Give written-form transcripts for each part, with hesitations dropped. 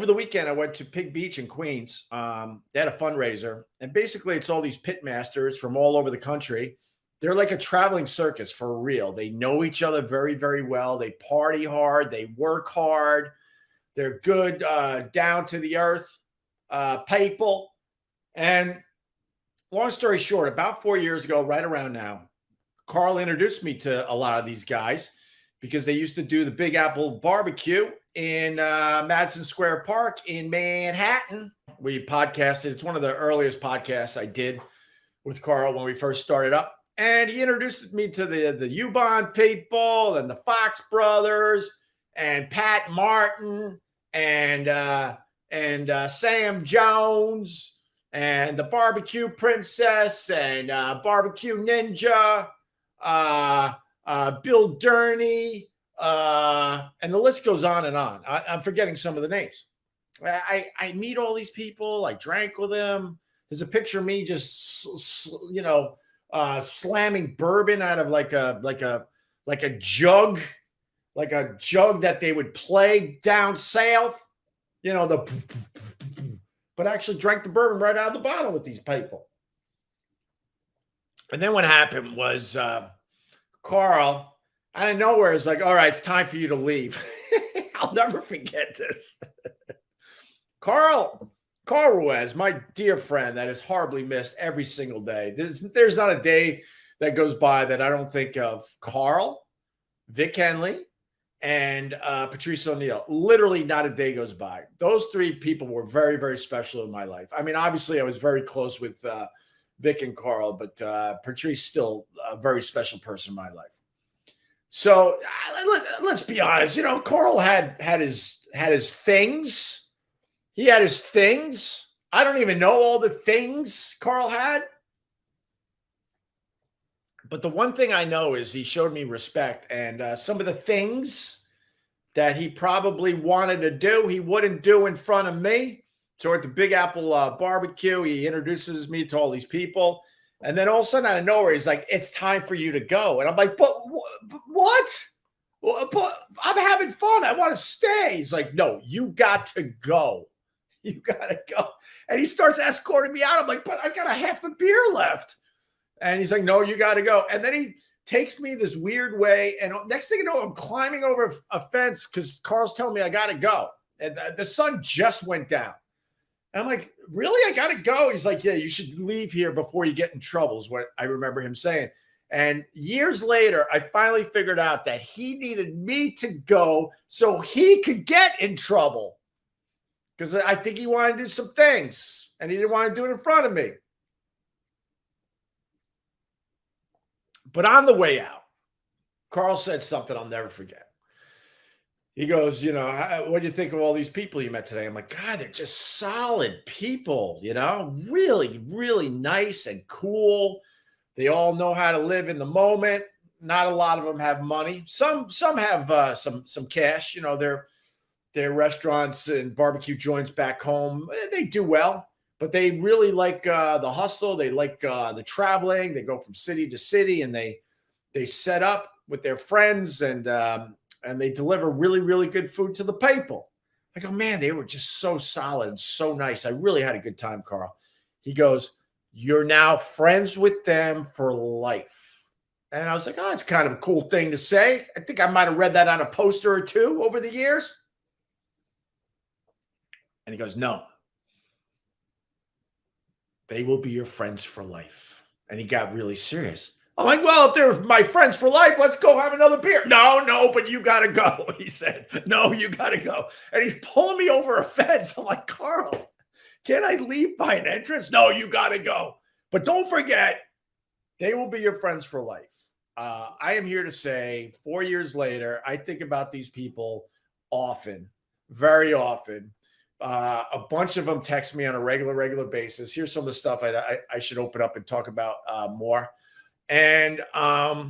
over the weekend, I went to Pig Beach in Queens. They had a fundraiser, and basically it's all these pit masters from all over the country. They're like a traveling circus for real. They know each other very, very well. They party hard. They work hard. They're good, down to the earth people. And long story short, about 4 years ago, right around now, Carl introduced me to a lot of these guys because they used to do the Big Apple barbecue in Madison Square Park in Manhattan. We podcasted. It's one of the earliest podcasts I did with Carl when we first started up. And he introduced me to the U-Bond people and the Fox brothers and Pat Martin and Sam Jones and the Barbecue Princess and Barbecue Ninja, Bill Durney, and the list goes on and on. I'm forgetting some of the names. I meet all these people. I drank with them. There's a picture of me just, slamming bourbon out of like a jug, like a jug that they would play down south, but actually drank the bourbon right out of the bottle with these people. And then what happened was Carl, out of nowhere, is like, all right, it's time for you to leave. I'll never forget this. Carl Ruiz, my dear friend that is horribly missed every single day. There's not a day that goes by that I don't think of Carl, Vic Henley, and Patrice O'Neill. Literally not a day goes by. Those three people were very, very special in my life. I mean, obviously I was very close with Vic and Carl, but Patrice still a very special person in my life. So let's be honest. Carl had his things. He had his things. I don't even know all the things Carl had. But the one thing I know is he showed me respect, and some of the things that he probably wanted to do, he wouldn't do in front of me. So at the Big Apple barbecue, he introduces me to all these people. And then all of a sudden out of nowhere, he's like, it's time for you to go. And I'm like, but what? But I'm having fun. I want to stay. He's like, no, you got to go. You got to go. And he starts escorting me out. I'm like, but I got a half a beer left. And he's like, no, you got to go. And then he takes me this weird way. And next thing you know, I'm climbing over a fence because Carl's telling me I got to go. And the sun just went down. And I'm like, really? I got to go? He's like, yeah, you should leave here before you get in trouble is what I remember him saying. And years later, I finally figured out that he needed me to go so he could get in trouble. Because I think he wanted to do some things and he didn't want to do it in front of me. But on the way out, Carl said something I'll never forget. He goes, what do you think of all these people you met today? I'm like, God, they're just solid people, really, really nice and cool. They all know how to live in the moment. Not a lot of them have money. Some have some cash. Their restaurants and barbecue joints back home, they do well, but they really like the hustle. They like the traveling. They go from city to city, and they set up with their friends, and they deliver really, really good food to the people. I go, man, they were just so solid and so nice. I really had a good time, Carl. He goes, you're now friends with them for life. And I was like, oh, it's kind of a cool thing to say. I think I might have read that on a poster or two over the years. And he goes, no, they will be your friends for life. And he got really serious. I'm like, well, if they're my friends for life, let's go have another beer. No, but you got to go. He said, no, you got to go. And he's pulling me over a fence. I'm like, Carl, can't I leave by an entrance? No, you got to go. But don't forget, they will be your friends for life. I am here to say 4 years later, I think about these people often, very often. A bunch of them text me on a regular basis. Here's some of the stuff I should open up and talk about more. And I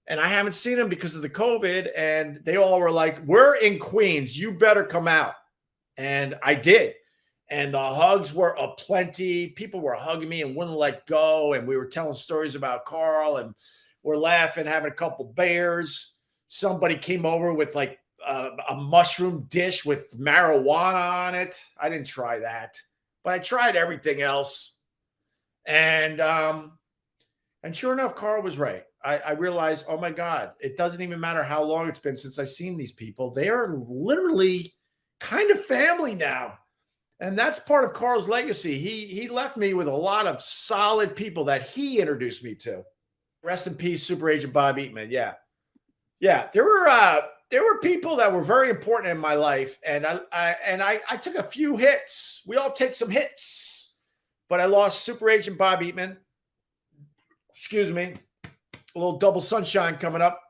haven't seen them because of the COVID. And they all were like, we're in Queens. You better come out. And I did. And the hugs were aplenty. People were hugging me and wouldn't let go. And we were telling stories about Carl. And we're laughing, having a couple beers. Somebody came over with like a mushroom dish with marijuana on it. I didn't try that, but I tried everything else. And sure enough, Carl was right. I realized, oh my God, it doesn't even matter how long it's been since I've seen these people. They are literally kind of family now. And that's part of Carl's legacy. He left me with a lot of solid people that he introduced me to. Rest in peace, Super Agent Bob Eatman. Yeah. Yeah. There were people that were very important in my life. And I took a few hits. We all take some hits. But I lost Super Agent Bob Eatman. Excuse me. A little double sunshine coming up.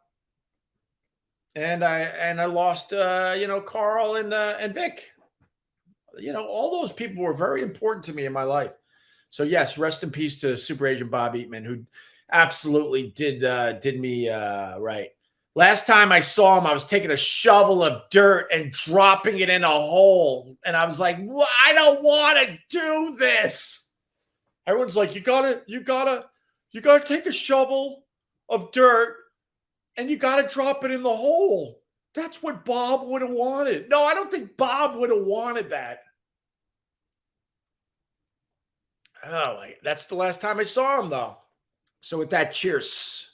And I lost Carl and Vic. All those people were very important to me in my life. So yes, rest in peace to Super Agent Bob Eatman, who absolutely did me right. Last time I saw him, I was taking a shovel of dirt and dropping it in a hole. And I was like, well, I don't want to do this. Everyone's like, you gotta take a shovel of dirt and you got to drop it in the hole. That's what Bob would have wanted. No, I don't think Bob would have wanted that. Oh, that's the last time I saw him, though. So with that, cheers.